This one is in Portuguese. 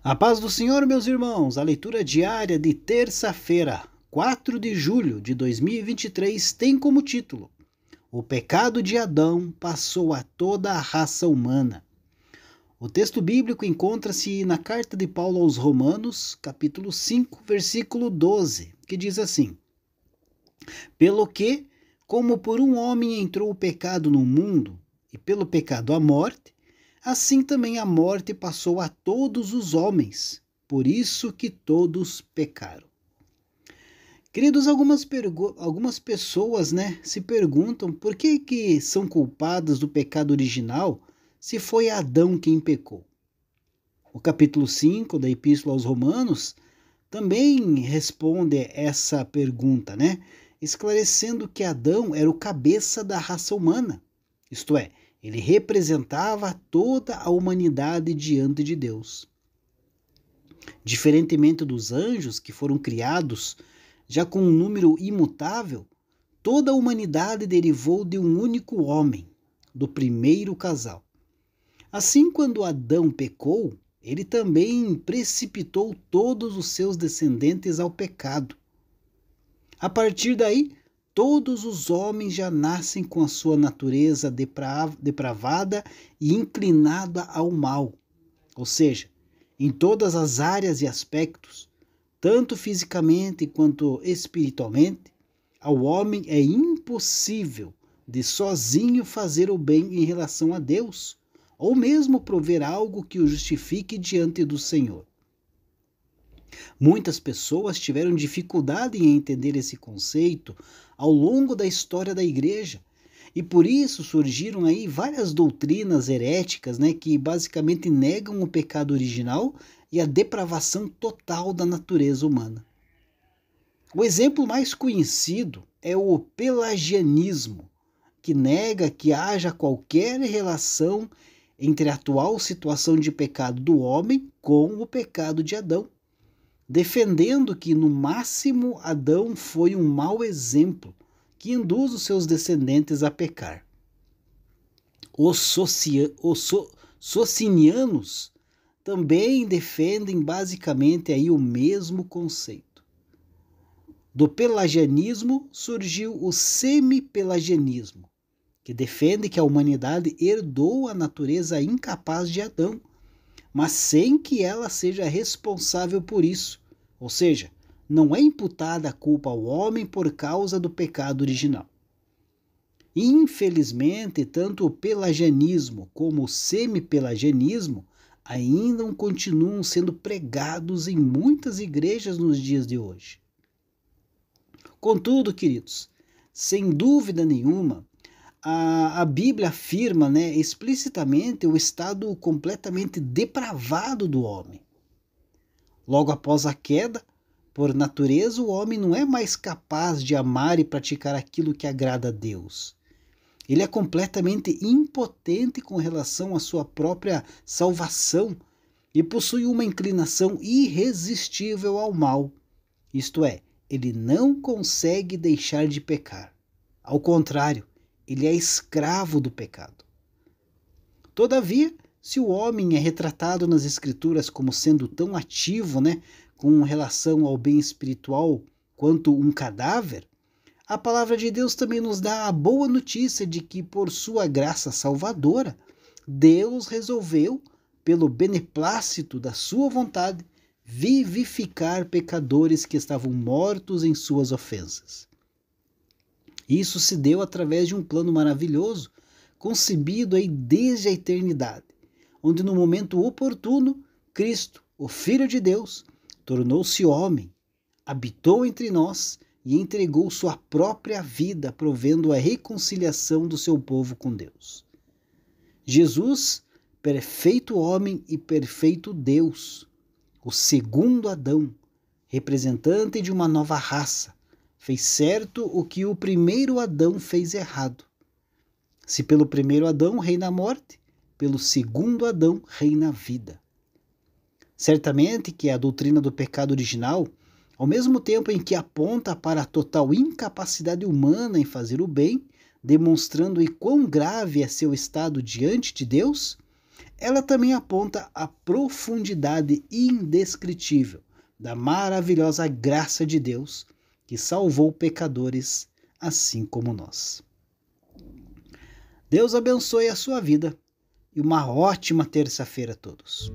A paz do Senhor, meus irmãos, a leitura diária de terça-feira, 4 de julho de 2023, tem como título: O pecado de Adão passou a toda a raça humana. O texto bíblico encontra-se na carta de Paulo aos Romanos, capítulo 5, versículo 12, que diz assim: Pelo que, como por um homem entrou o pecado no mundo, e pelo pecado a morte, assim também a morte passou a todos os homens, por isso que todos pecaram. Queridos, algumas pessoas se perguntam por que são culpadas do pecado original se foi Adão quem pecou. O capítulo 5 da Epístola aos Romanos também responde essa pergunta, esclarecendo que Adão era o cabeça da raça humana, isto é, ele representava toda a humanidade diante de Deus. Diferentemente dos anjos, que foram criados já com um número imutável, toda a humanidade derivou de um único homem, do primeiro casal. Assim, quando Adão pecou, ele também precipitou todos os seus descendentes ao pecado. A partir daí, todos os homens já nascem com a sua natureza depravada e inclinada ao mal. Ou seja, em todas as áreas e aspectos, tanto fisicamente quanto espiritualmente, ao homem é impossível de sozinho fazer o bem em relação a Deus, ou mesmo prover algo que o justifique diante do Senhor. Muitas pessoas tiveram dificuldade em entender esse conceito ao longo da história da igreja, e por isso surgiram aí várias doutrinas heréticas, que basicamente negam o pecado original e a depravação total da natureza humana. O exemplo mais conhecido é o pelagianismo, que nega que haja qualquer relação entre a atual situação de pecado do homem com o pecado de Adão, defendendo que, no máximo, Adão foi um mau exemplo que induz os seus descendentes a pecar. Os socinianos também defendem basicamente aí o mesmo conceito. Do pelagianismo surgiu o semipelagianismo, que defende que a humanidade herdou a natureza incapaz de Adão, mas sem que ela seja responsável por isso, ou seja, não é imputada a culpa ao homem por causa do pecado original. Infelizmente, tanto o pelagianismo como o semipelagianismo ainda continuam sendo pregados em muitas igrejas nos dias de hoje. Contudo, queridos, sem dúvida nenhuma, a Bíblia afirma explicitamente o estado completamente depravado do homem. Logo após a queda, por natureza, o homem não é mais capaz de amar e praticar aquilo que agrada a Deus. Ele é completamente impotente com relação à sua própria salvação e possui uma inclinação irresistível ao mal. Isto é, ele não consegue deixar de pecar. Ao contrário, ele é escravo do pecado. Todavia, se o homem é retratado nas Escrituras como sendo tão ativo, com relação ao bem espiritual quanto um cadáver, a palavra de Deus também nos dá a boa notícia de que, por sua graça salvadora, Deus resolveu, pelo beneplácito da sua vontade, vivificar pecadores que estavam mortos em suas ofensas. Isso se deu através de um plano maravilhoso, concebido aí desde a eternidade, onde no momento oportuno, Cristo, o Filho de Deus, tornou-se homem, habitou entre nós e entregou sua própria vida, provendo a reconciliação do seu povo com Deus. Jesus, perfeito homem e perfeito Deus, o segundo Adão, representante de uma nova raça, fez certo o que o primeiro Adão fez errado. Se pelo primeiro Adão reina a morte, pelo segundo Adão reina a vida. Certamente que a doutrina do pecado original, ao mesmo tempo em que aponta para a total incapacidade humana em fazer o bem, demonstrando quão grave é seu estado diante de Deus, ela também aponta a profundidade indescritível da maravilhosa graça de Deus que salvou pecadores assim como nós. Deus abençoe a sua vida e uma ótima terça-feira a todos.